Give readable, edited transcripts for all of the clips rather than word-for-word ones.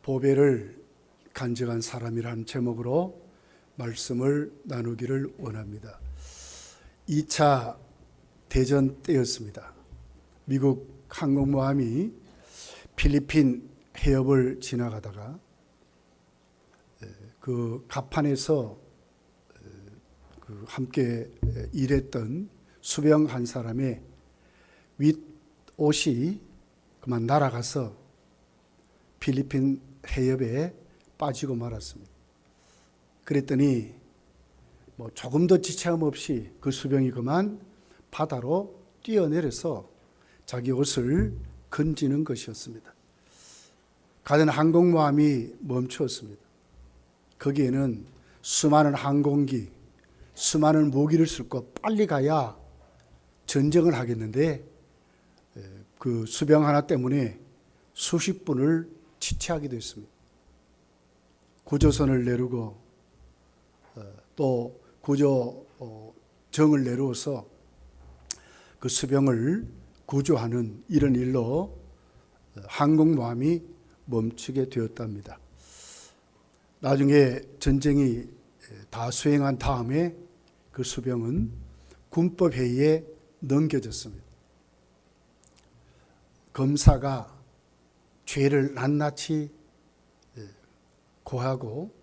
보배를 간직한 사람이라는 제목으로 말씀을 나누기를 원합니다. 2차 대전 때였습니다. 미국 항공모함이 필리핀 해협을 지나가다가 그 갑판에서 함께 일했던 수병 한 사람의 윗옷이 그만 날아가서 필리핀 해협에 빠지고 말았습니다. 그랬더니 조금도 지체함 없이 그 수병이 그만 바다로 뛰어내려서 자기 옷을 건지는 것이었습니다. 가던 항공모함이 멈추었습니다. 거기에는 수많은 항공기, 수많은 무기를 싣고 빨리 가야 전쟁을 하겠는데 그 수병 하나 때문에 수십 분을 지체하게 됐습니다. 구조선을 내리고 또 구조정을 내려서 그 수병을 구조하는 이런 일로 항공모함이 멈추게 되었답니다. 나중에 전쟁이 다 수행한 다음에 그 수병은 군법회의에 넘겨졌습니다. 검사가 죄를 낱낱이 고하고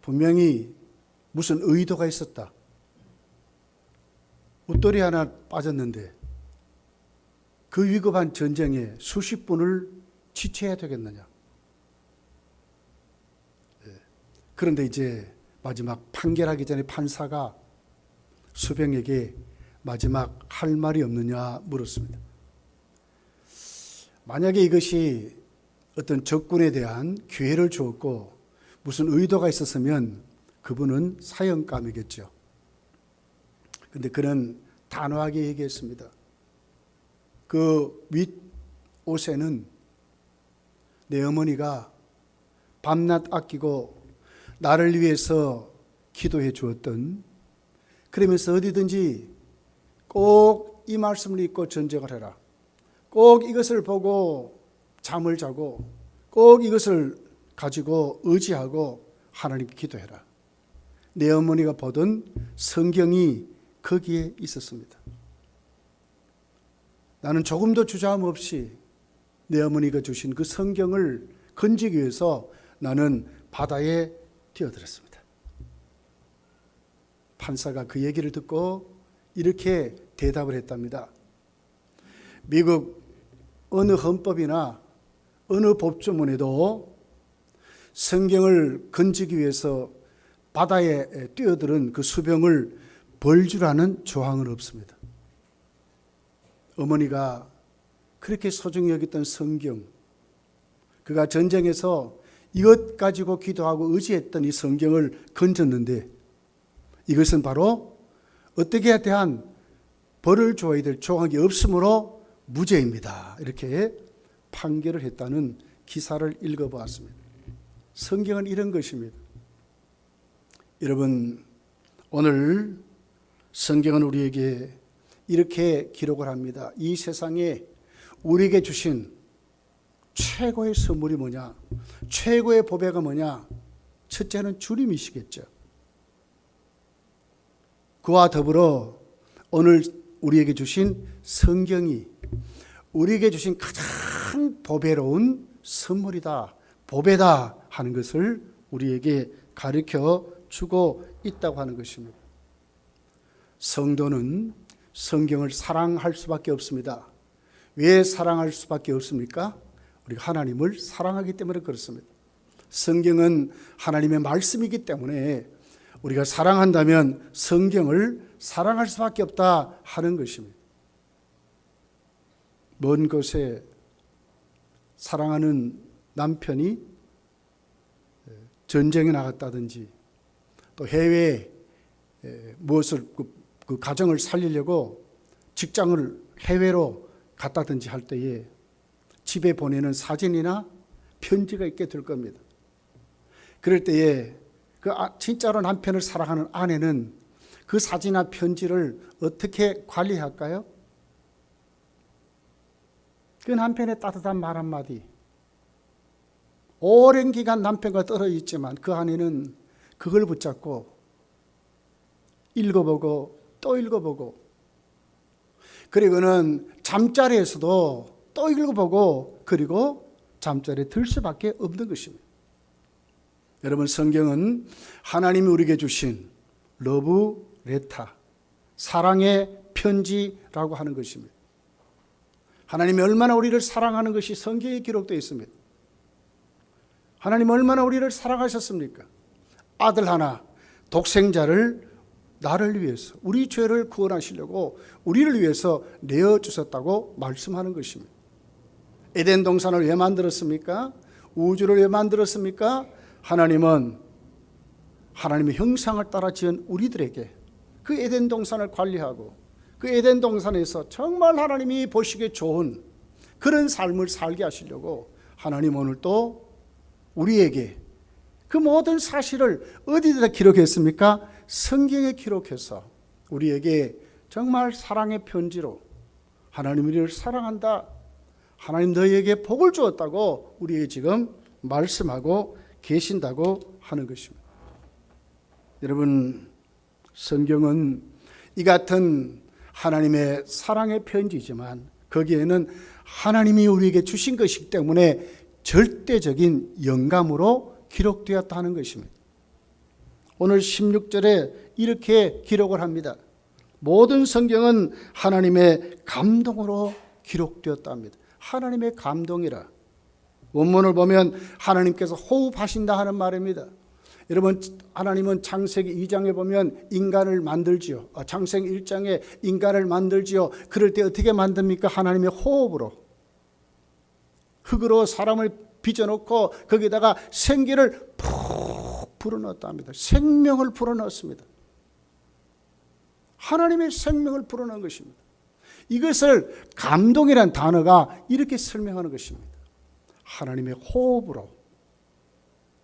분명히 무슨 의도가 있었다. 웃돌이 하나 빠졌는데 그 위급한 전쟁에 수십 분을 지체해야 되겠느냐. 그런데 이제 마지막 판결하기 전에 판사가 수병에게 마지막 할 말이 없느냐 물었습니다. 만약에 이것이 어떤 적군에 대한 기회를 주었고 무슨 의도가 있었으면 그분은 사형감이겠죠. 그런데 그는 단호하게 얘기했습니다. 그 윗옷에는 내 어머니가 밤낮 아끼고 나를 위해서 기도해 주었던, 그러면서 어디든지 꼭 이 말씀을 읽고 전쟁을 해라. 꼭 이것을 보고 잠을 자고 꼭 이것을 가지고 의지하고 하나님께 기도해라. 내 어머니가 보던 성경이 거기에 있었습니다. 나는 조금도 주저함 없이 내 어머니가 주신 그 성경을 건지기 위해서 나는 바다에 뛰어들었습니다. 판사가 그 얘기를 듣고 이렇게 대답을 했답니다. 미국 어느 헌법이나 어느 법조문에도 성경을 건지기 위해서 바다에 뛰어드는 그 수병을 벌주라는 조항은 없습니다. 어머니가 그렇게 소중히 여겼던 성경, 그가 전쟁에서 이것 가지고 기도하고 의지했던 이 성경을 건졌는데 이것은 바로 어떻게 해야 대한 벌을 줘야 될 조항이 없으므로 무죄입니다. 이렇게 판결을 했다는 기사를 읽어보았습니다. 성경은 이런 것입니다. 여러분, 오늘 성경은 우리에게 이렇게 기록을 합니다. 이 세상에 우리에게 주신 최고의 선물이 뭐냐? 최고의 보배가 뭐냐? 첫째는 주님이시겠죠. 그와 더불어 오늘 우리에게 주신 성경이 우리에게 주신 가장 보배로운 선물이다, 보배다 하는 것을 우리에게 가르쳐 주고 있다고 하는 것입니다. 성도는 성경을 사랑할 수밖에 없습니다. 왜 사랑할 수밖에 없습니까? 우리가 하나님을 사랑하기 때문에 그렇습니다. 성경은 하나님의 말씀이기 때문에 우리가 사랑한다면 성경을 사랑할 수밖에 없다 하는 것입니다. 먼 곳에 사랑하는 남편이 전쟁에 나갔다든지 또 해외에 무엇을 그 가정을 살리려고 직장을 해외로 갔다든지 할 때에 집에 보내는 사진이나 편지가 있게 될 겁니다. 그럴 때에 진짜로 남편을 사랑하는 아내는 그 사진이나 편지를 어떻게 관리할까요? 그 남편의 따뜻한 말 한마디, 오랜 기간 남편과 떨어져 있지만 그 안에는 그걸 붙잡고 읽어보고 또 읽어보고, 그리고는 잠자리에서도 또 읽어보고, 그리고 잠자리에 들 수밖에 없는 것입니다. 여러분, 성경은 하나님이 우리에게 주신 러브 레터, 사랑의 편지라고 하는 것입니다. 하나님이 얼마나 우리를 사랑하는 것이 성경에 기록되어 있습니다. 하나님 얼마나 우리를 사랑하셨습니까? 아들 하나, 독생자를 나를 위해서, 우리 죄를 구원하시려고 우리를 위해서 내어주셨다고 말씀하는 것입니다. 에덴 동산을 왜 만들었습니까? 우주를 왜 만들었습니까? 하나님은 하나님의 형상을 따라 지은 우리들에게 그 에덴 동산을 관리하고 그 에덴 동산에서 정말 하나님이 보시기에 좋은 그런 삶을 살게 하시려고 하나님 오늘 또 우리에게 그 모든 사실을 어디다 기록했습니까? 성경에 기록해서 우리에게 정말 사랑의 편지로 하나님 우리를 사랑한다, 하나님 너희에게 복을 주었다고 우리에게 지금 말씀하고 계신다고 하는 것입니다. 여러분, 성경은 이 같은 하나님의 사랑의 편지지만 거기에는 하나님이 우리에게 주신 것이기 때문에 절대적인 영감으로 기록되었다는 것입니다. 오늘 16절에 이렇게 기록을 합니다. 모든 성경은 하나님의 감동으로 기록되었답니다. 하나님의 감동이라. 원문을 보면 하나님께서 호흡하신다 하는 말입니다. 여러분, 하나님은 창세기 2장에 보면 인간을 만들지요. 창세기 1장에 인간을 만들지요. 그럴 때 어떻게 만듭니까? 하나님의 호흡으로. 흙으로 사람을 빚어놓고 거기다가 생기를 푹 불어넣었답니다. 생명을 불어넣었습니다. 하나님의 생명을 불어넣은 것입니다. 이것을 감동이라는 단어가 이렇게 설명하는 것입니다. 하나님의 호흡으로,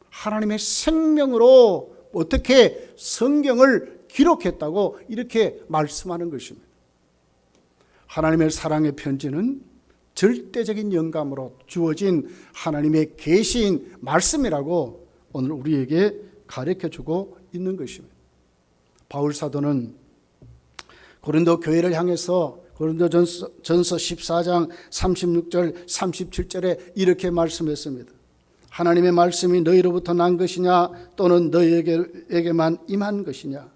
하나님의 생명으로 어떻게 성경을 기록했다고 이렇게 말씀하는 것입니다. 하나님의 사랑의 편지는 절대적인 영감으로 주어진 하나님의 계시인 말씀이라고 오늘 우리에게 가르쳐주고 있는 것입니다. 바울 사도는 고린도 교회를 향해서 고린도전서 14장 36절 37절에 이렇게 말씀했습니다. 하나님의 말씀이 너희로부터 난 것이냐 또는 너희에게만 임한 것이냐.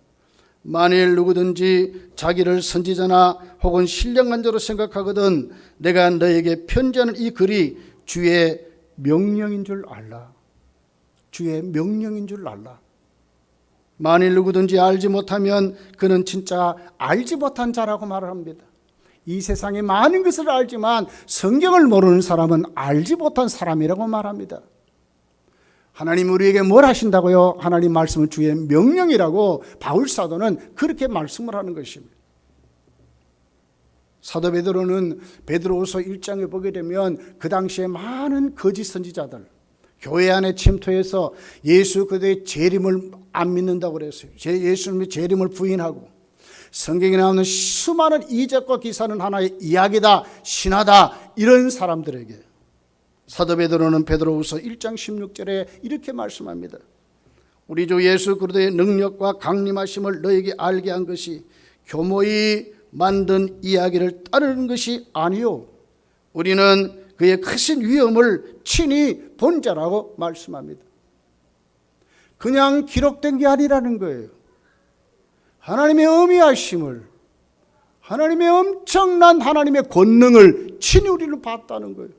만일 누구든지 자기를 선지자나 혹은 신령한 자로 생각하거든 내가 너에게 편지하는 이 글이 주의 명령인 줄 알라. 주의 명령인 줄 알라. 만일 누구든지 알지 못하면 그는 진짜 알지 못한 자라고 말을 합니다. 이 세상에 많은 것을 알지만 성경을 모르는 사람은 알지 못한 사람이라고 말합니다. 하나님 우리에게 뭘 하신다고요? 하나님 말씀은 주의 명령이라고 바울 사도는 그렇게 말씀을 하는 것입니다. 사도 베드로는 베드로후서 1장에 보게 되면 그 당시에 많은 거짓 선지자들, 교회 안에 침투해서 예수 그리스도의 재림을 안 믿는다고 그랬어요. 예수님의 재림을 부인하고 성경에 나오는 수많은 이적과 기사는 하나의 이야기다, 신화다, 이런 사람들에게 사도 베드로는 베드로후서 1장 16절에 이렇게 말씀합니다. 우리 주 예수 그리스도의 능력과 강림하심을 너에게 알게 한 것이 교모히 만든 이야기를 따르는 것이 아니요 우리는 그의 크신 위엄을 친히 본 자라고 말씀합니다. 그냥 기록된 게 아니라는 거예요. 하나님의 어미하심을, 하나님의 엄청난 하나님의 권능을 친히 우리는 봤다는 거예요.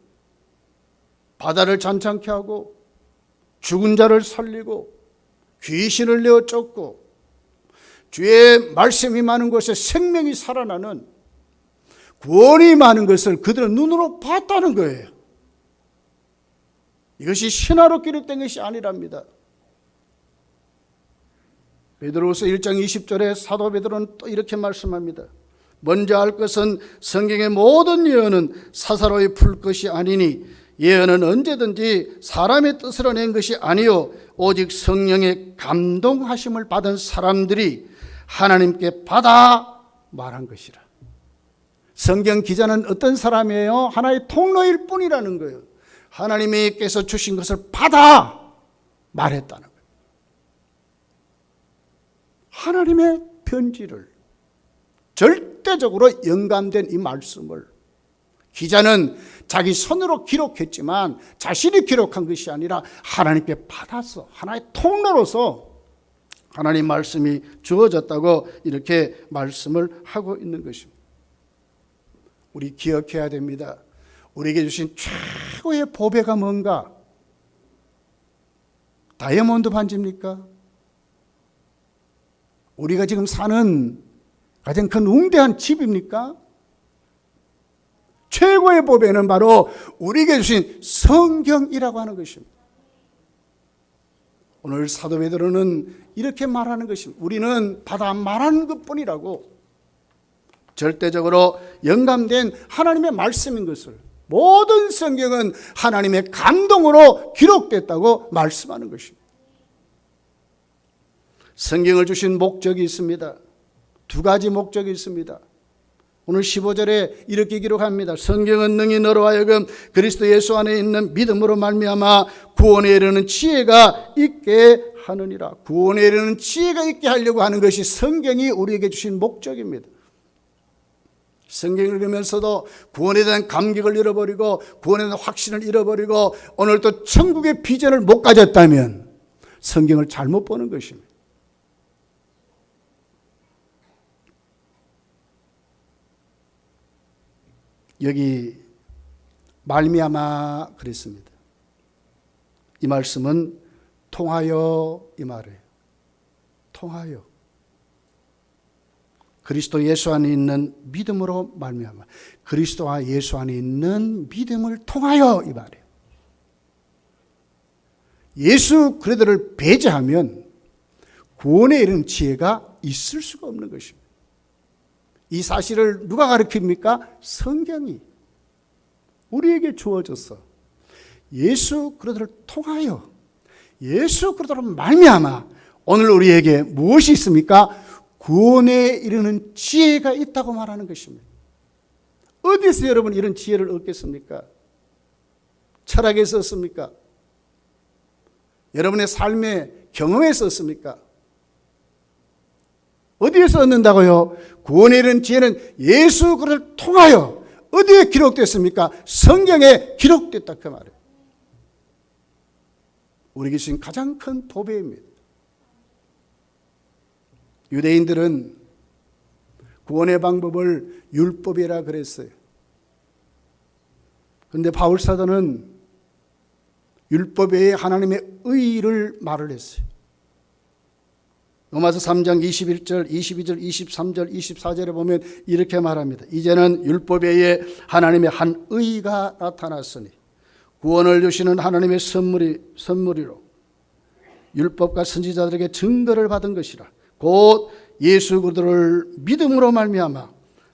바다를 잔창케 하고 죽은 자를 살리고 귀신을 내어 쫓고 주의 말씀이 많은 곳에 생명이 살아나는 구원이 많은 것을 그들은 눈으로 봤다는 거예요. 이것이 신화로 기록된 것이 아니랍니다. 베드로후서 1장 20절에 사도 베드로는 또 이렇게 말씀합니다. 먼저 알 것은 성경의 모든 예언은 사사로이 풀 것이 아니니 예언은 언제든지 사람의 뜻으로 낸 것이 아니요 오직 성령의 감동하심을 받은 사람들이 하나님께 받아 말한 것이라. 성경 기자는 어떤 사람이에요? 하나의 통로일 뿐이라는 거예요. 하나님께서 주신 것을 받아 말했다는 거예요. 하나님의 편지를, 절대적으로 영감된 이 말씀을 기자는 자기 손으로 기록했지만 자신이 기록한 것이 아니라 하나님께 받아서 하나의 통로로서 하나님 말씀이 주어졌다고 이렇게 말씀을 하고 있는 것입니다. 우리 기억해야 됩니다. 우리에게 주신 최고의 보배가 뭔가? 다이아몬드 반지입니까? 우리가 지금 사는 가장 큰 웅대한 집입니까? 최고의 보배는 바로 우리에게 주신 성경이라고 하는 것입니다. 오늘 사도 베드로는 이렇게 말하는 것입니다. 우리는 받아 말하는 것뿐이라고, 절대적으로 영감된 하나님의 말씀인 것을, 모든 성경은 하나님의 감동으로 기록됐다고 말씀하는 것입니다. 성경을 주신 목적이 있습니다. 두 가지 목적이 있습니다. 오늘 15절에 이렇게 기록합니다. 성경은 능히 너로 하여금 그리스도 예수 안에 있는 믿음으로 말미암아 구원에 이르는 지혜가 있게 하느니라. 구원에 이르는 지혜가 있게 하려고 하는 것이 성경이 우리에게 주신 목적입니다. 성경을 읽으면서도 구원에 대한 감격을 잃어버리고 구원에 대한 확신을 잃어버리고 오늘 또 천국의 비전을 못 가졌다면 성경을 잘못 보는 것입니다. 여기 말미암아 그랬습니다. 이 말씀은 통하여 이 말이에요. 통하여. 그리스도 예수 안에 있는 믿음으로 말미암아. 그리스도와 예수 안에 있는 믿음을 통하여 이 말이에요. 예수 그리스도를 배제하면 구원에 이르는 지혜가 있을 수가 없는 것입니다. 이 사실을 누가 가르칩니까? 성경이 우리에게 주어져서 예수 그리스도를 통하여 예수 그리스도로 말미암아 오늘 우리에게 무엇이 있습니까? 구원에 이르는 지혜가 있다고 말하는 것입니다. 어디서 여러분 이런 지혜를 얻겠습니까? 철학에서 얻습니까? 여러분의 삶의 경험에서 얻습니까? 어디에서 얻는다고요? 구원에 이르는 지혜는 예수 그리스도를 통하여 어디에 기록됐습니까? 성경에 기록됐다 그 말이에요. 우리에게 주신 가장 큰 보배입니다. 유대인들은 구원의 방법을 율법이라 그랬어요. 그런데 바울 사도는 율법 외에 하나님의 의를 말을 했어요. 로마서 3장 21절, 22절, 23절, 24절에 보면 이렇게 말합니다. 이제는 율법 외에 하나님의 한 의가 나타났으니 구원을 주시는 하나님의 선물이로 율법과 선지자들에게 증거를 받은 것이라. 곧 예수 그리스도를 믿음으로 말미암아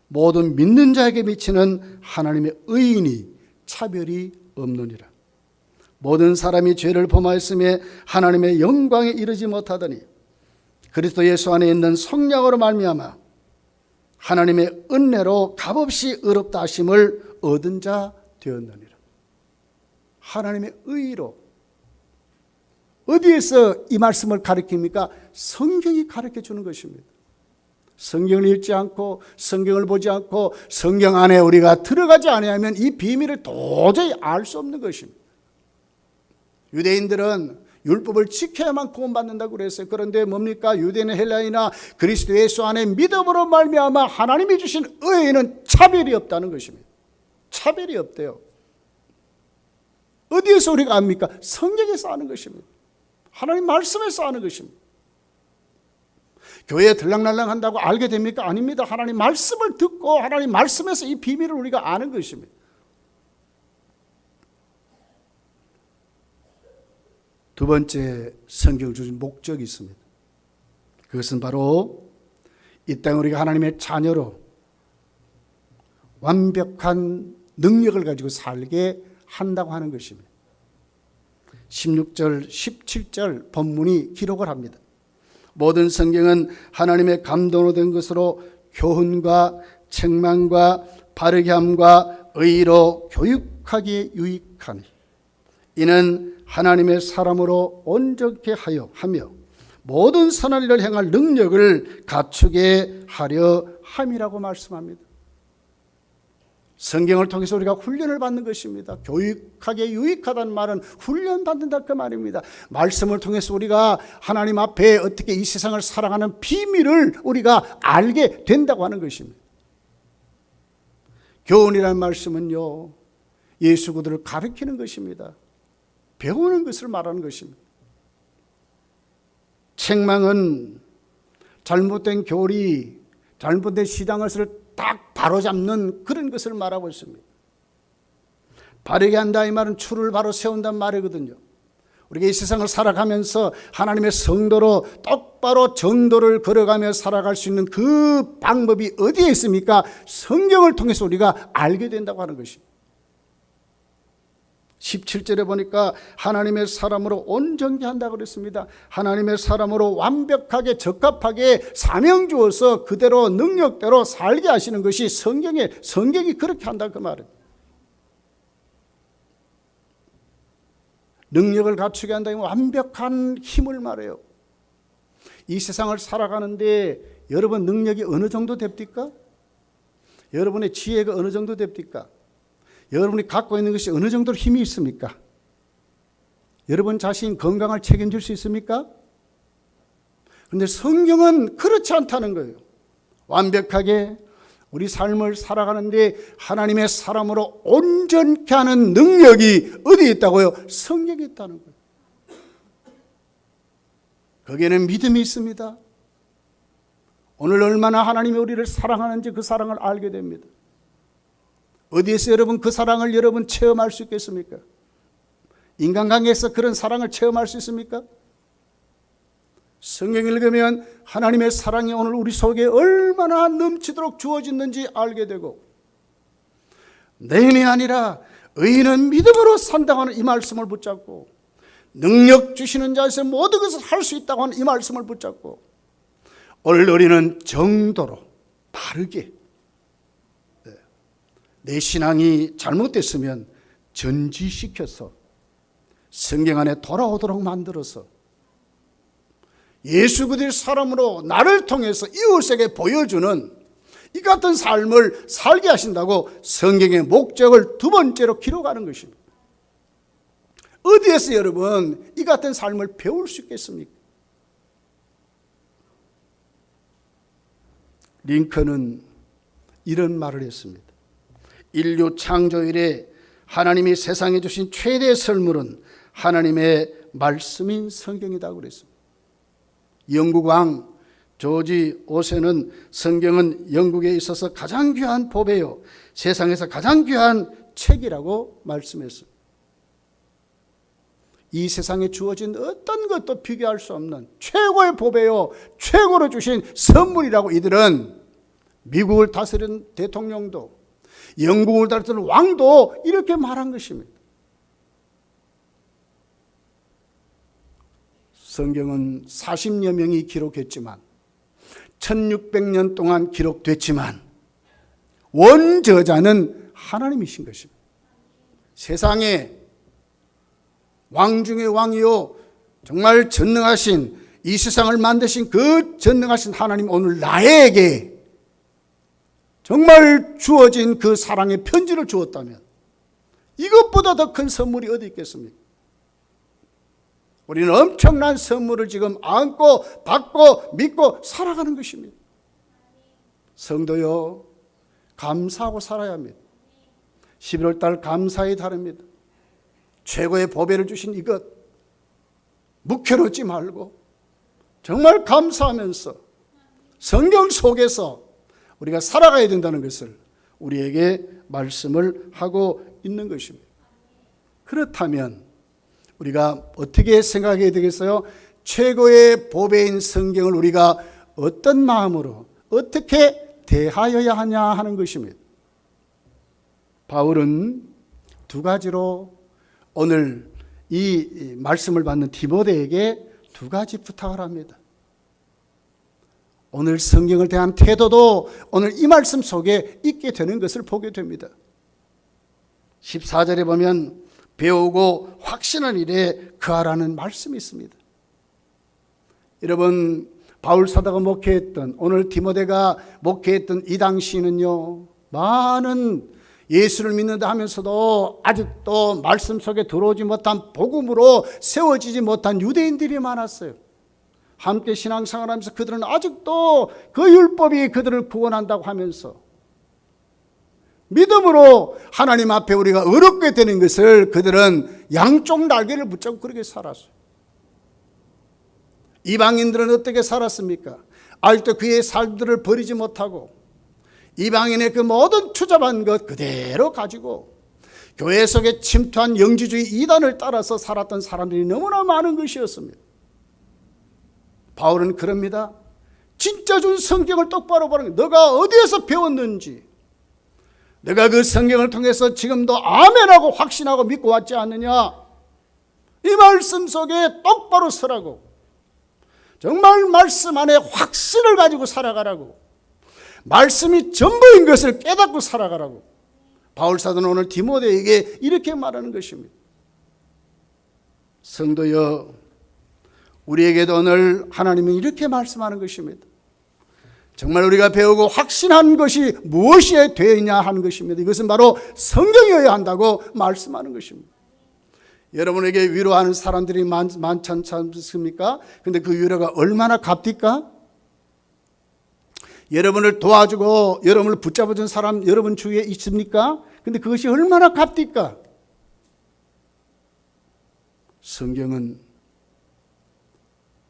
모든 믿는 자에게 미치는 하나님의 의인이 차별이 없느니라. 모든 사람이 죄를 범하였음에 하나님의 영광에 이르지 못하더니 그리스도 예수 안에 있는 성령으로 말미암아 하나님의 은혜로 값없이 의롭다 하심을 얻은 자 되었느니라. 하나님의 의로. 어디에서 이 말씀을 가르칩니까? 성경이 가르쳐 주는 것입니다. 성경을 읽지 않고 성경을 보지 않고 성경 안에 우리가 들어가지 않으면 이 비밀을 도저히 알 수 없는 것입니다. 유대인들은 율법을 지켜야만 구원받는다고 그랬어요. 그런데 뭡니까? 유대인이나 헬라인이나 그리스도 예수 안에 믿음으로 말미암아 하나님이 주신 의에는 차별이 없다는 것입니다. 차별이 없대요. 어디에서 우리가 압니까? 성경에서 아는 것입니다. 하나님 말씀에서 아는 것입니다. 교회에 들락날락 한다고 알게 됩니까? 아닙니다. 하나님 말씀을 듣고 하나님 말씀에서 이 비밀을 우리가 아는 것입니다. 두 번째 성경을 주신 목적이 있습니다. 그것은 바로 이 땅 우리가 하나님의 자녀로 완벽한 능력을 가지고 살게 한다고 하는 것입니다. 16절, 17절 본문이 기록을 합니다. 모든 성경은 하나님의 감동으로 된 것으로 교훈과 책망과 바르게 함과 의로 교육하기에 유익하니 이는 하나님의 사람으로 온전케 하며 모든 선한 일을 행할 능력을 갖추게 하려 함이라고 말씀합니다. 성경을 통해서 우리가 훈련을 받는 것입니다. 교육하게 유익하다는 말은 훈련받는다 그 말입니다. 말씀을 통해서 우리가 하나님 앞에 어떻게 이 세상을 살아가는 비밀을 우리가 알게 된다고 하는 것입니다. 교훈이라는 말씀은요, 예수 그들을 가르치는 것입니다. 배우는 것을 말하는 것입니다. 책망은 잘못된 교리, 잘못된 신앙을 딱 바로잡는 그런 것을 말하고 있습니다. 바르게 한다 이 말은 추를 바로 세운다는 말이거든요. 우리가 이 세상을 살아가면서 하나님의 성도로 똑바로 정도를 걸어가며 살아갈 수 있는 그 방법이 어디에 있습니까? 성경을 통해서 우리가 알게 된다고 하는 것입니다. 17절에 보니까 하나님의 사람으로 온전케 한다고 그랬습니다. 하나님의 사람으로 완벽하게 적합하게 사명 주어서 그대로 능력대로 살게 하시는 것이 성경이 그렇게 한다 그 말은. 능력을 갖추게 한다면 완벽한 힘을 말해요. 이 세상을 살아가는데 여러분 능력이 어느 정도 됩니까? 여러분의 지혜가 어느 정도 됩니까? 여러분이 갖고 있는 것이 어느 정도로 힘이 있습니까? 여러분 자신 건강을 책임질 수 있습니까? 그런데 성경은 그렇지 않다는 거예요. 완벽하게 우리 삶을 살아가는데 하나님의 사람으로 온전케 하는 능력이 어디에 있다고요? 성경에 있다는 거예요. 거기에는 믿음이 있습니다. 오늘 얼마나 하나님이 우리를 사랑하는지 그 사랑을 알게 됩니다. 어디에서 여러분 그 사랑을 여러분 체험할 수 있겠습니까? 인간관계에서 그런 사랑을 체험할 수 있습니까? 성경 읽으면 하나님의 사랑이 오늘 우리 속에 얼마나 넘치도록 주어졌는지 알게 되고, 내 힘이 아니라 의인은 믿음으로 산다고 하는 이 말씀을 붙잡고, 능력 주시는 자에서 모든 것을 할 수 있다고 하는 이 말씀을 붙잡고, 오늘 우리는 정도로 바르게, 내 신앙이 잘못됐으면 전지시켜서 성경 안에 돌아오도록 만들어서 예수 그리스도의 사람으로 나를 통해서 이웃에게 보여주는 이 같은 삶을 살게 하신다고 성경의 목적을 두 번째로 기록하는 것입니다. 어디에서 여러분 이 같은 삶을 배울 수 있겠습니까? 링컨은 이런 말을 했습니다. 인류 창조 이래 하나님이 세상에 주신 최대의 선물은 하나님의 말씀인 성경이라고 그랬습니다. 영국 왕 조지 5세는 성경은 영국에 있어서 가장 귀한 보배요, 세상에서 가장 귀한 책이라고 말씀했습니다. 이 세상에 주어진 어떤 것도 비교할 수 없는 최고의 보배요, 최고로 주신 선물이라고 이들은 미국을 다스린 대통령도 영국을 다스린 왕도 이렇게 말한 것입니다. 성경은 40여 명이 기록했지만 1600년 동안 기록됐지만 원저자는 하나님이신 것입니다. 세상에 왕 중의 왕이요 정말 전능하신 이 세상을 만드신 그 전능하신 하나님 오늘 나에게 정말 주어진 그 사랑의 편지를 주었다면 이것보다 더 큰 선물이 어디 있겠습니까? 우리는 엄청난 선물을 지금 안고 받고 믿고 살아가는 것입니다. 성도요, 감사하고 살아야 합니다. 11월 달 감사의 달입니다. 최고의 보배를 주신 이것 묵혀놓지 말고 정말 감사하면서 성경 속에서 우리가 살아가야 된다는 것을 우리에게 말씀을 하고 있는 것입니다. 그렇다면 우리가 어떻게 생각해야 되겠어요? 최고의 보배인 성경을 우리가 어떤 마음으로 어떻게 대하여야 하냐 하는 것입니다. 바울은 두 가지로 오늘 이 말씀을 받는 디모데에게 두 가지 부탁을 합니다. 오늘 성경을 대한 태도도 오늘 이 말씀 속에 있게 되는 것을 보게 됩니다. 14절에 보면 배우고 확신한 일에 거하라는 말씀이 있습니다. 여러분, 바울 사도가 목회했던, 오늘 디모데가 목회했던 이 당시는요, 많은 예수를 믿는다 하면서도 아직도 말씀 속에 들어오지 못한 복음으로 세워지지 못한 유대인들이 많았어요. 함께 신앙생활하면서 그들은 아직도 그 율법이 그들을 구원한다고 하면서 믿음으로 하나님 앞에 우리가 어렵게 되는 것을 그들은 양쪽 날개를 붙잡고 그렇게 살았어요. 이방인들은 어떻게 살았습니까? 아직도 그의 삶들을 버리지 못하고 이방인의 그 모든 추잡한 것 그대로 가지고 교회 속에 침투한 영지주의 이단을 따라서 살았던 사람들이 너무나 많은 것이었습니다. 바울은 그럽니다. 진짜 준 성경을 똑바로 보는 거예요. 너가 어디에서 배웠는지, 너가 그 성경을 통해서 지금도 아멘하고 확신하고 믿고 왔지 않느냐, 이 말씀 속에 똑바로 서라고, 정말 말씀 안에 확신을 가지고 살아가라고, 말씀이 전부인 것을 깨닫고 살아가라고 바울 사도는 오늘 디모데에게 이렇게 말하는 것입니다. 성도여, 우리에게도 오늘 하나님은 이렇게 말씀하는 것입니다. 정말 우리가 배우고 확신한 것이 무엇이 되어 있냐 하는 것입니다. 이것은 바로 성경이어야 한다고 말씀하는 것입니다. 여러분에게 위로하는 사람들이 많지 않습니까? 근데 그 위로가 얼마나 값디까? 여러분을 도와주고 여러분을 붙잡아준 사람 여러분 주위에 있습니까? 근데 그것이 얼마나 값디까? 성경은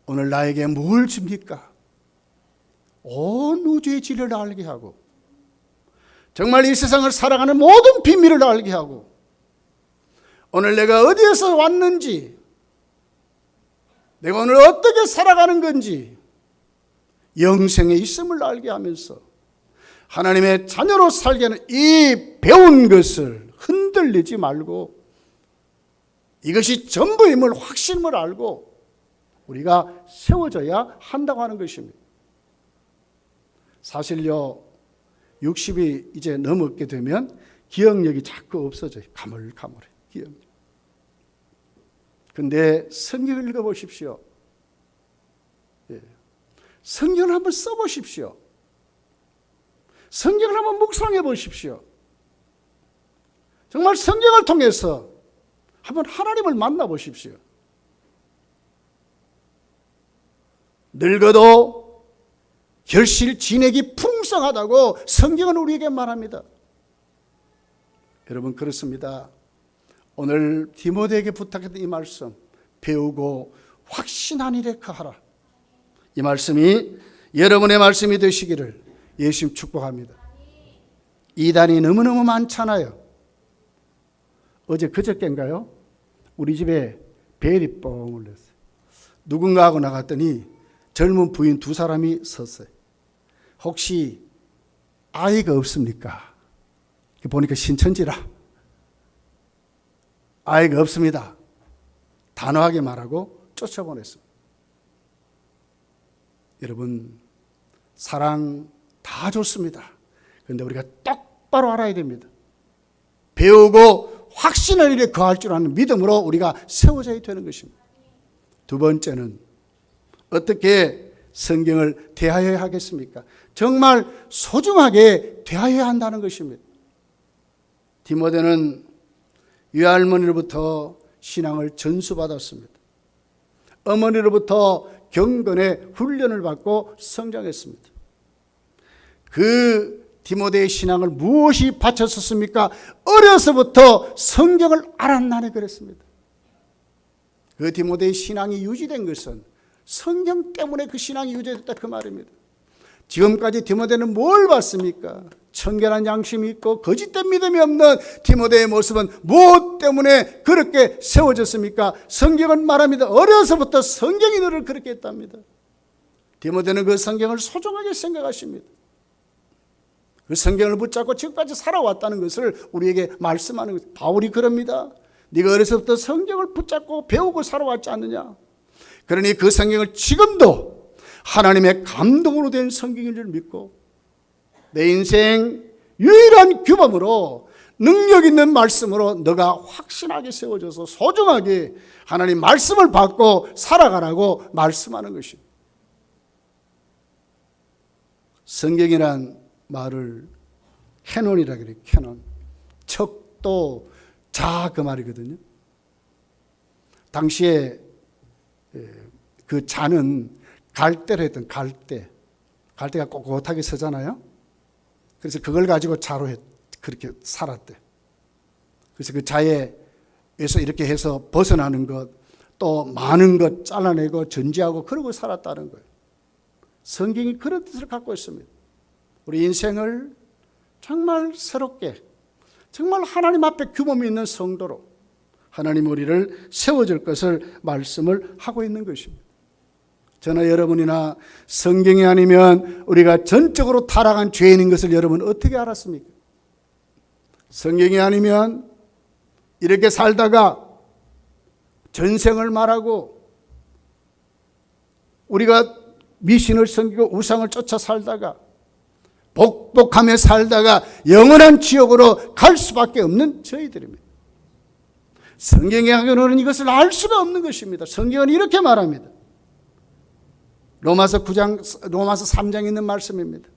오늘 나에게 뭘 줍니까? 온 우주의 진리를 알게 하고 정말 이 세상을 살아가는 모든 비밀을 알게 하고 오늘 내가 어디에서 왔는지, 내가 오늘 어떻게 살아가는 건지, 영생에 있음을 알게 하면서 하나님의 자녀로 살게 하는 이 배운 것을 흔들리지 말고 이것이 전부임을 확신을 알고 우리가 세워져야 한다고 하는 것입니다. 사실요, 60이 이제 넘었게 되면 기억력이 자꾸 없어져요. 가물가물해, 기억력. 근데 성경을 읽어보십시오. 성경을 한번 써보십시오. 성경을 한번 묵상해 보십시오. 정말 성경을 통해서 한번 하나님을 만나보십시오. 늙어도 결실 진액이 풍성하다고 성경은 우리에게 말합니다. 여러분, 그렇습니다. 오늘 디모데에게 부탁했던 이 말씀, 배우고 확신한 일에 거하라. 이 말씀이 여러분의 말씀이 되시기를 예수님 축복합니다. 이단이 너무너무 많잖아요. 어제 그저께인가요? 우리 집에 벨이 뻥 울렸어요. 누군가 하고 나갔더니 젊은 부인 두 사람이 섰어요. 혹시 아이가 없습니까? 보니까 신천지라. 아이가 없습니다. 단호하게 말하고 쫓아보냈습니다. 여러분, 사랑 다 좋습니다. 그런데 우리가 똑바로 알아야 됩니다. 배우고 확신을 일에 거할 줄 아는 믿음으로 우리가 세워져야 되는 것입니다. 두 번째는 어떻게 성경을 대하여야 하겠습니까? 정말 소중하게 대하여야 한다는 것입니다. 디모데는 외할머니로부터 신앙을 전수받았습니다. 어머니로부터 경건의 훈련을 받고 성장했습니다. 그 디모데의 신앙을 무엇이 바쳤었습니까? 어려서부터 성경을 알았나니 그랬습니다. 그 디모데의 신앙이 유지된 것은 성경 때문에 그 신앙이 유지됐다 그 말입니다. 지금까지 디모데는 뭘 봤습니까? 청결한 양심이 있고 거짓된 믿음이 없는 디모데의 모습은 무엇 때문에 그렇게 세워졌습니까? 성경은 말합니다. 어려서부터 성경이 너를 그렇게 했답니다. 디모데는 그 성경을 소중하게 생각하십니다. 그 성경을 붙잡고 지금까지 살아왔다는 것을 우리에게 말씀하는 것. 바울이 그럽니다. 네가 어려서부터 성경을 붙잡고 배우고 살아왔지 않느냐? 그러니 그 성경을 지금도 하나님의 감동으로 된 성경인 줄 믿고 내 인생 유일한 규범으로 능력 있는 말씀으로 너가 확신하게 세워져서 소중하게 하나님 말씀을 받고 살아가라고 말씀하는 것입니다. 성경이란 말을 캐논이라 그래요. 캐논. 척도 자 그 말이거든요. 당시에 그 자는 갈대로 했던 갈대. 갈대가 꼿꼿하게 서잖아요. 그래서 그걸 가지고 자로 그렇게 살았대. 그래서 그 자에서 이렇게 해서 벗어나는 것, 또 많은 것 잘라내고 전지하고 그러고 살았다는 거예요. 성경이 그런 뜻을 갖고 있습니다. 우리 인생을 정말 새롭게, 정말 하나님 앞에 규모이 있는 성도로 하나님 우리를 세워줄 것을 말씀을 하고 있는 것입니다. 저나 여러분이나 성경이 아니면 우리가 전적으로 타락한 죄인인 것을 여러분 어떻게 알았습니까? 성경이 아니면 이렇게 살다가 전생을 말하고 우리가 미신을 섬기고 우상을 쫓아 살다가 복복하며 살다가 영원한 지옥으로 갈 수밖에 없는 저희들입니다. 성경에는 이것을 알 수가 없는 것입니다. 성경은 이렇게 말합니다. 로마서 3장에 있는 말씀입니다.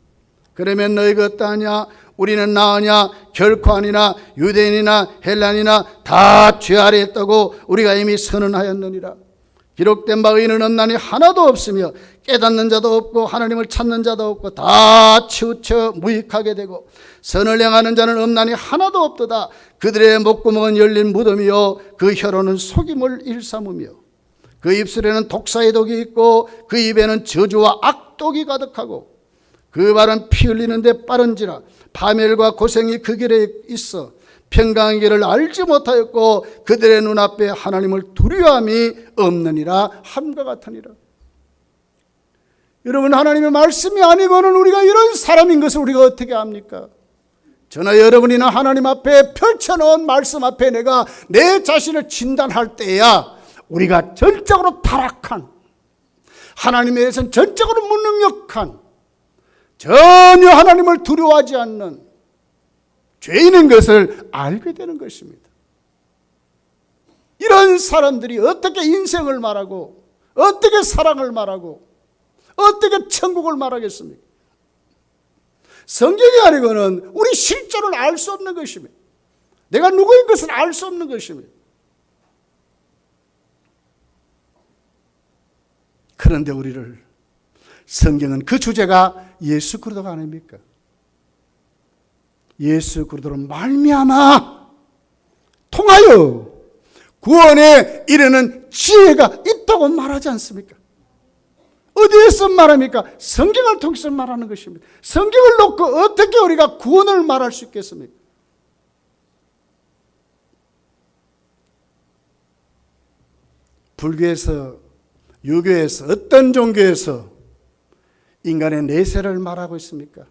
그러면 너희가 어떠하냐? 우리는 나으냐? 결코 아니나 유대인이나 헬란이나 다 죄 아래 있다고 우리가 이미 선언하였느니라. 기록된 바 의인은 없나니 하나도 없으며 깨닫는 자도 없고 하나님을 찾는 자도 없고 다 치우쳐 무익하게 되고 선을 행하는 자는 없나니 하나도 없도다. 그들의 목구멍은 열린 무덤이요 그 혀로는 속임을 일삼으며 그 입술에는 독사의 독이 있고 그 입에는 저주와 악독이 가득하고 그 발은 피 흘리는데 빠른지라 파멸과 고생이 그 길에 있어 평강의 길을 알지 못하였고 그들의 눈앞에 하나님을 두려움이 없느니라 함과 같으니라. 여러분, 하나님의 말씀이 아니고는 우리가 이런 사람인 것을 우리가 어떻게 압니까? 저나 여러분이나 하나님 앞에 펼쳐놓은 말씀 앞에 내가 내 자신을 진단할 때야 우리가 전적으로 타락한, 하나님에 대해서는 전적으로 무능력한, 전혀 하나님을 두려워하지 않는 죄인인 것을 알게 되는 것입니다. 이런 사람들이 어떻게 인생을 말하고 어떻게 사랑을 말하고 어떻게 천국을 말하겠습니까? 성경이 아니고는 우리 실존을 알 수 없는 것입니다. 내가 누구인 것을 알 수 없는 것입니다. 그런데 우리를 성경은 그 주제가 예수 그리스도가 아닙니까? 예수 그리스도로 말미암아 통하여 구원에 이르는 지혜가 있다고 말하지 않습니까? 어디에서 말합니까? 성경을 통해서 말하는 것입니다. 성경을 놓고 어떻게 우리가 구원을 말할 수 있겠습니까? 불교에서, 유교에서, 어떤 종교에서 인간의 내세를 말하고 있습니까?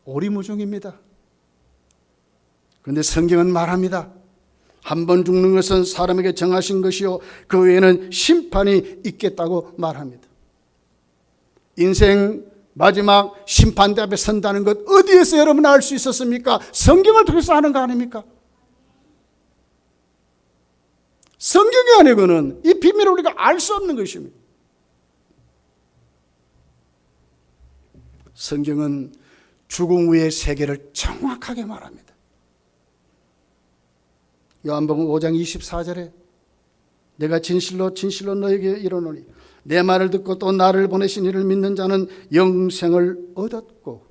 오리무중입니다. 그런데 성경은 말합니다. 한 번 죽는 것은 사람에게 정하신 것이요 그 외에는 심판이 있겠다고 말합니다. 인생 마지막 심판대 앞에 선다는 것 어디에서 여러분 알 수 있었습니까? 성경을 통해서 아는 거 아닙니까? 성경이 아니고는 이 비밀을 우리가 알 수 없는 것입니다. 성경은 죽음 후의 세계를 정확하게 말합니다. 요한복음 5장 24절에 내가 진실로 진실로 너에게 이르노니 내 말을 듣고 또 나를 보내신 이를 믿는 자는 영생을 얻었고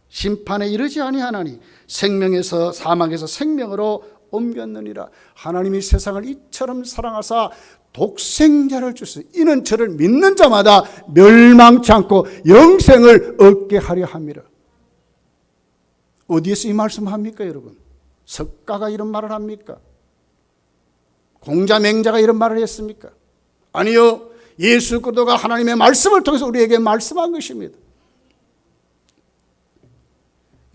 심판에 이르지 아니하나니 생명에서 사망에서 생명으로 옮겼느니라. 하나님이 세상을 이처럼 사랑하사 독생자를 주시니 이는 저를 믿는 자마다 멸망치 않고 영생을 얻게 하려 함이라. 어디에서 이 말씀합니까, 여러분? 석가가 이런 말을 합니까? 공자맹자가 이런 말을 했습니까? 아니요, 예수 그리스도가 하나님의 말씀을 통해서 우리에게 말씀한 것입니다.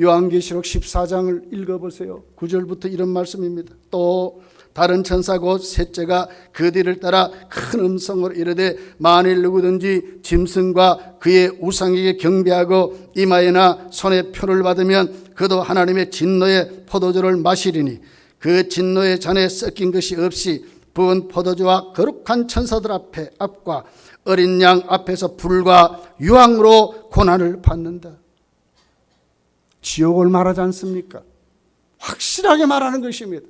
요한계시록 14장을 읽어보세요. 9절부터 이런 말씀입니다. 또 다른 천사 곧 셋째가 그 뒤를 따라 큰 음성으로 이르되 만일 누구든지 짐승과 그의 우상에게 경배하고 이마에나 손에 표를 받으면 그도 하나님의 진노의 포도주를 마시리니 그 진노의 잔에 섞인 것이 없이 부은 포도주와 거룩한 천사들 앞과 어린 양 앞에서 불과 유황으로 고난을 받는다. 지옥을 말하지 않습니까? 확실하게 말하는 것입니다.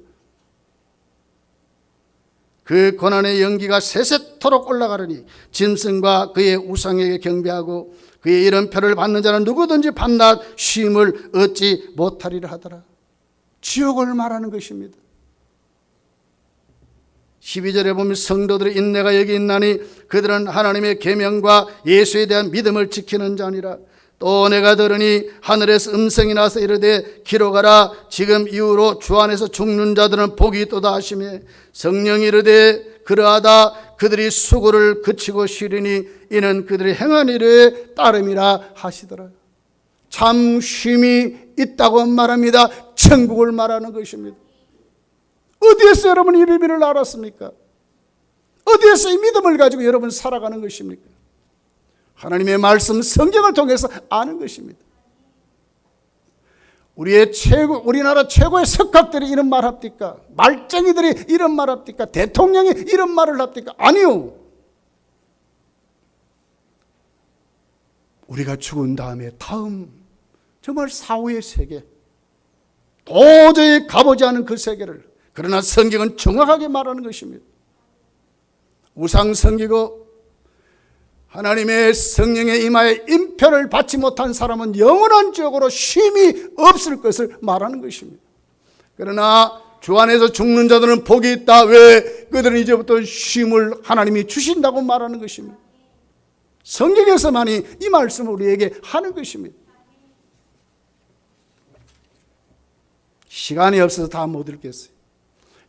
그 고난의 연기가 세세토록 올라가르니 짐승과 그의 우상에게 경배하고 그의 이름표를 받는 자는 누구든지 밤낮 쉼을 얻지 못하리라 하더라. 지옥을 말하는 것입니다. 12절에 보면 성도들의 인내가 여기 있나니 그들은 하나님의 계명과 예수에 대한 믿음을 지키는 자니라. 또 내가 들으니 하늘에서 음성이 나서 이르되 기록하라. 지금 이후로 주 안에서 죽는 자들은 복이 있도다 하시며 성령이 이르되 그러하다. 그들이 수고를 그치고 쉬리니 이는 그들이 행한 일에 따름이라 하시더라. 참 쉼이 있다고 말합니다. 천국을 말하는 것입니다. 어디에서 여러분 이 비밀을 알았습니까? 어디에서 이 믿음을 가지고 여러분 살아가는 것입니까? 하나님의 말씀 성경을 통해서 아는 것입니다. 우리나라 최고의 석학들이 이런 말 합니까? 말쟁이들이 이런 말 합니까? 대통령이 이런 말을 합니까? 아니요. 우리가 죽은 다음에 다음 정말 사후의 세계, 도저히 가보지 않은 그 세계를, 그러나 성경은 정확하게 말하는 것입니다. 우상 섬기고 하나님의 성령의 임하에 인표를 받지 못한 사람은 영원한 지옥으로 쉼이 없을 것을 말하는 것입니다. 그러나 주 안에서 죽는 자들은 복이 있다. 왜? 그들은 이제부터 쉼을 하나님이 주신다고 말하는 것입니다. 성경에서만이 이 말씀을 우리에게 하는 것입니다. 시간이 없어서 다 못 읽겠어요.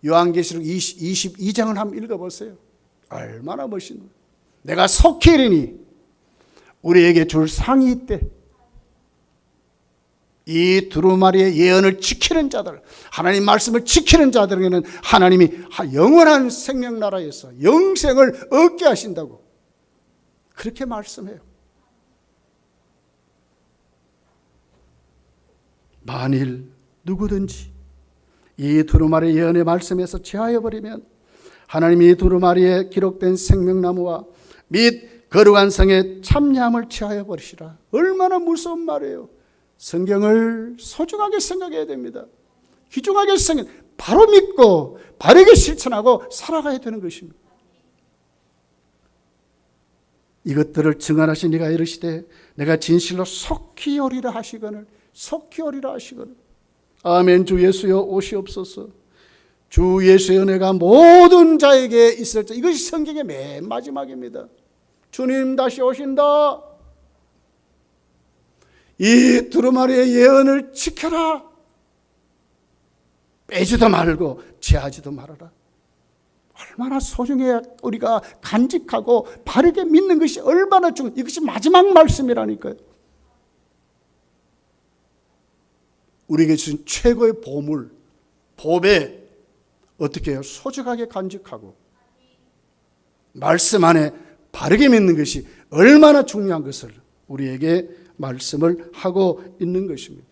요한계시록 22장을 한번 읽어보세요. 얼마나 멋있는. 내가 속히 이르니 우리에게 줄 상이 있대. 이 두루마리의 예언을 지키는 자들, 하나님 말씀을 지키는 자들에게는 하나님이 영원한 생명나라에서 영생을 얻게 하신다고 그렇게 말씀해요. 만일 누구든지 이 두루마리 예언의 말씀에서 제하여 버리면 하나님이 이 두루마리에 기록된 생명나무와 및 거룩한 성의 참여함을 취하여 버리시라. 얼마나 무서운 말이에요. 성경을 소중하게 생각해야 됩니다. 귀중하게 생각, 바로 믿고 바르게 실천하고 살아가야 되는 것입니다. 이것들을 증언하신 이가 이르시되 내가 진실로 속히 오리라 하시거늘, 속히 오리라 하시거늘. 아멘. 주 예수여 오시옵소서. 주 예수의 은혜가 모든 자에게 있을지. 이것이 성경의 맨 마지막입니다. 주님 다시 오신다. 이 두루마리의 예언을 지켜라. 빼지도 말고 제하지도 말아라. 얼마나 소중해. 우리가 간직하고 바르게 믿는 것이 얼마나 중요해. 이것이 마지막 말씀이라니까요. 우리에게 주신 최고의 보물, 보배, 어떻게 해요? 소중하게 간직하고 말씀 안에 바르게 믿는 것이 얼마나 중요한 것을 우리에게 말씀을 하고 있는 것입니다.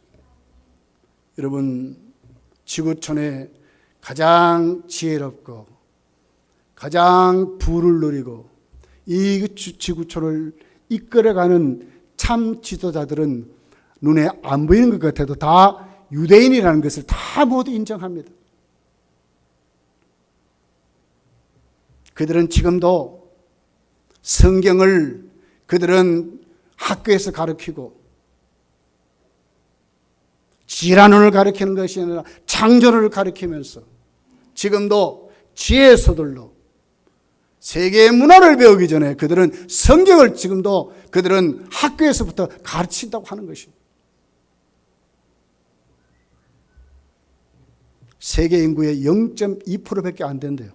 여러분, 지구촌에 가장 지혜롭고 가장 부를 누리고 이 지구촌을 이끌어가는 참 지도자들은 눈에 안 보이는 것 같아도 다 유대인이라는 것을 다 모두 인정합니다. 그들은 지금도 성경을 그들은 학교에서 가르치고 지라논을 가르치는 것이 아니라 창조를 가르치면서 지금도 지혜서들로 세계의 문화를 배우기 전에 그들은 성경을 지금도 그들은 학교에서부터 가르친다고 하는 것입니다. 세계 인구의 0.2%밖에 안 된대요.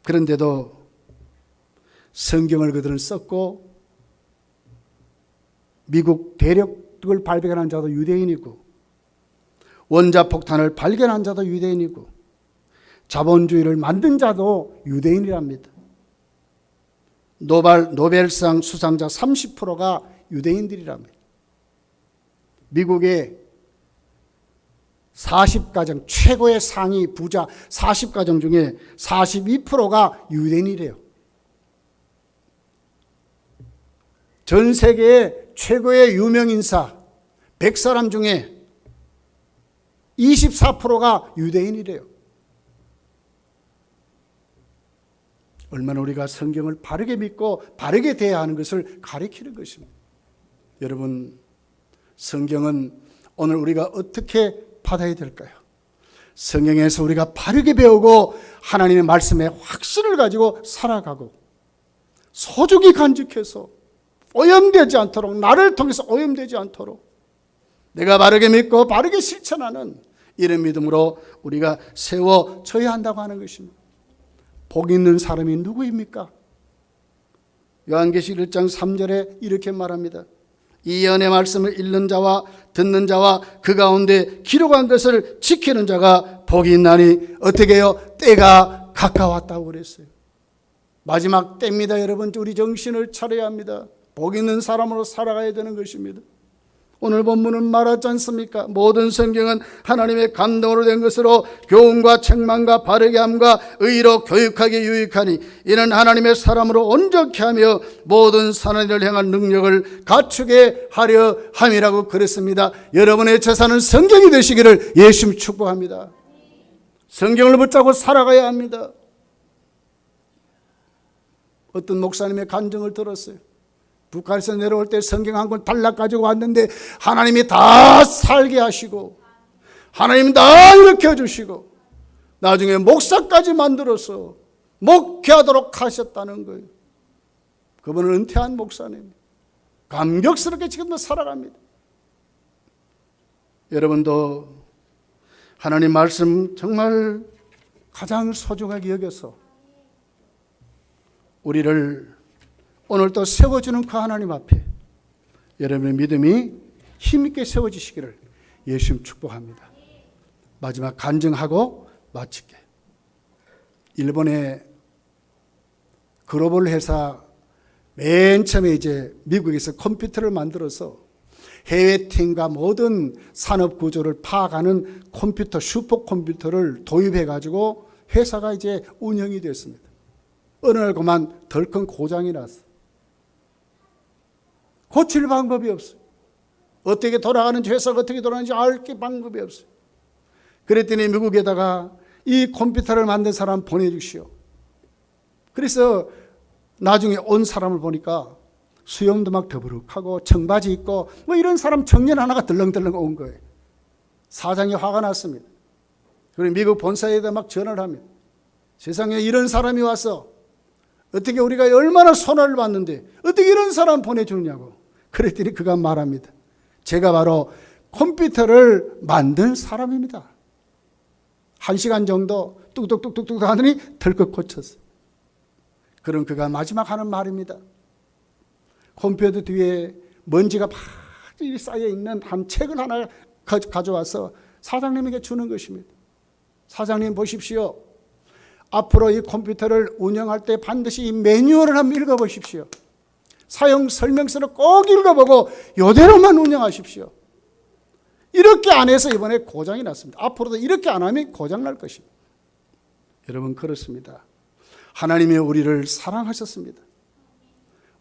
그런데도 성경을 그들은 썼고 미국 대륙을 발견한 자도 유대인이고 원자폭탄을 발견한 자도 유대인이고 자본주의를 만든 자도 유대인이랍니다. 노벨상 수상자 30%가 유대인들이랍니다. 미국의 40가정, 최고의 상위 부자 40가정 중에 42%가 유대인이래요. 전 세계의 최고의 유명 인사 100사람 중에 24%가 유대인이래요. 얼마나 우리가 성경을 바르게 믿고 바르게 대해야 하는 것을 가리키는 것입니다. 여러분, 성경은 오늘 우리가 어떻게 받아야 될까요? 성경에서 우리가 바르게 배우고 하나님의 말씀에 확신을 가지고 살아가고 소중히 간직해서 오염되지 않도록, 나를 통해서 오염되지 않도록 내가 바르게 믿고 바르게 실천하는 이런 믿음으로 우리가 세워져야 한다고 하는 것입니다. 복 있는 사람이 누구입니까? 요한계시록 1장 3절에 이렇게 말합니다. 이 예언의 말씀을 읽는 자와 듣는 자와 그 가운데 기록한 것을 지키는 자가 복이 있나니 어떻게 해요? 때가 가까웠다고 그랬어요. 마지막 때입니다. 여러분, 우리 정신을 차려야 합니다. 복 있는 사람으로 살아가야 되는 것입니다. 오늘 본문은 말하지 않습니까? 모든 성경은 하나님의 감동으로 된 것으로 교훈과 책망과 바르게 함과 의로 교육하기 유익하니 이는 하나님의 사람으로 온전케 하며 모든 선한 일을 행할 능력을 갖추게 하려 함이라고 그랬습니다. 여러분의 재산은 성경이 되시기를 예수님 축복합니다. 성경을 붙잡고 살아가야 합니다. 어떤 목사님의 간증을 들었어요. 북한에서 내려올 때 성경 한 권 달락 가지고 왔는데 하나님이 다 살게 하시고 하나님이 다 일으켜 주시고 나중에 목사까지 만들어서 목회하도록 하셨다는 거예요. 그분은 은퇴한 목사님. 감격스럽게 지금도 살아갑니다. 여러분도 하나님 말씀 정말 가장 소중하게 여겨서 우리를 오늘 또 세워주는 그 하나님 앞에 여러분의 믿음이 힘있게 세워지시기를 예수님 축복합니다. 마지막 간증하고 마칠게. 일본의 글로벌 회사 맨 처음에 이제 미국에서 컴퓨터를 만들어서 해외팀과 모든 산업 구조를 파악하는 컴퓨터, 슈퍼컴퓨터를 도입해 가지고 회사가 이제 운영이 됐습니다. 어느 날 그만 덜큰 고장이 났어. 고칠 방법이 없어요. 어떻게 돌아가는지, 회사가 어떻게 돌아가는지 알 방법이 없어요. 그랬더니 미국에다가 이 컴퓨터를 만든 사람 보내주시오. 그래서 나중에 온 사람을 보니까 수염도 막 더부룩하고 청바지 입고 뭐 이런 사람 청년 하나가 덜렁덜렁 온 거예요. 사장이 화가 났습니다. 그리고 미국 본사에다 막 전화를 합니다. 세상에 이런 사람이 와서 어떻게 우리가 얼마나 손해를 봤는데 어떻게 이런 사람 보내주느냐고. 그랬더니 그가 말합니다. 제가 바로 컴퓨터를 만든 사람입니다. 1시간 정도 뚝뚝뚝뚝뚝 하더니 덜컥 고쳤어요. 그럼 그가 마지막 하는 말입니다. 컴퓨터 뒤에 먼지가 막 쌓여있는 한 책을 하나 가져와서 사장님에게 주는 것입니다. 사장님 보십시오. 앞으로 이 컴퓨터를 운영할 때 반드시 이 매뉴얼을 한번 읽어보십시오. 사용 설명서를 꼭 읽어보고 이대로만 운영하십시오. 이렇게 안 해서 이번에 고장이 났습니다. 앞으로도 이렇게 안 하면 고장 날 것입니다. 여러분, 그렇습니다. 하나님이 우리를 사랑하셨습니다.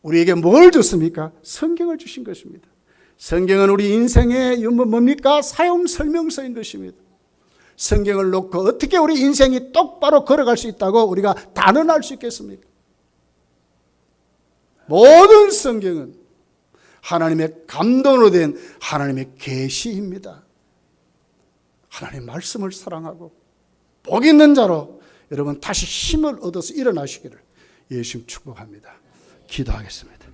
우리에게 뭘 줬습니까? 성경을 주신 것입니다. 성경은 우리 인생의 뭡니까? 사용 설명서인 것입니다. 성경을 놓고 어떻게 우리 인생이 똑바로 걸어갈 수 있다고 우리가 단언할 수 있겠습니까? 모든 성경은 하나님의 감동으로 된 하나님의 계시입니다. 하나님의 말씀을 사랑하고 복 있는 자로 여러분 다시 힘을 얻어서 일어나시기를 예수님 축복합니다. 기도하겠습니다.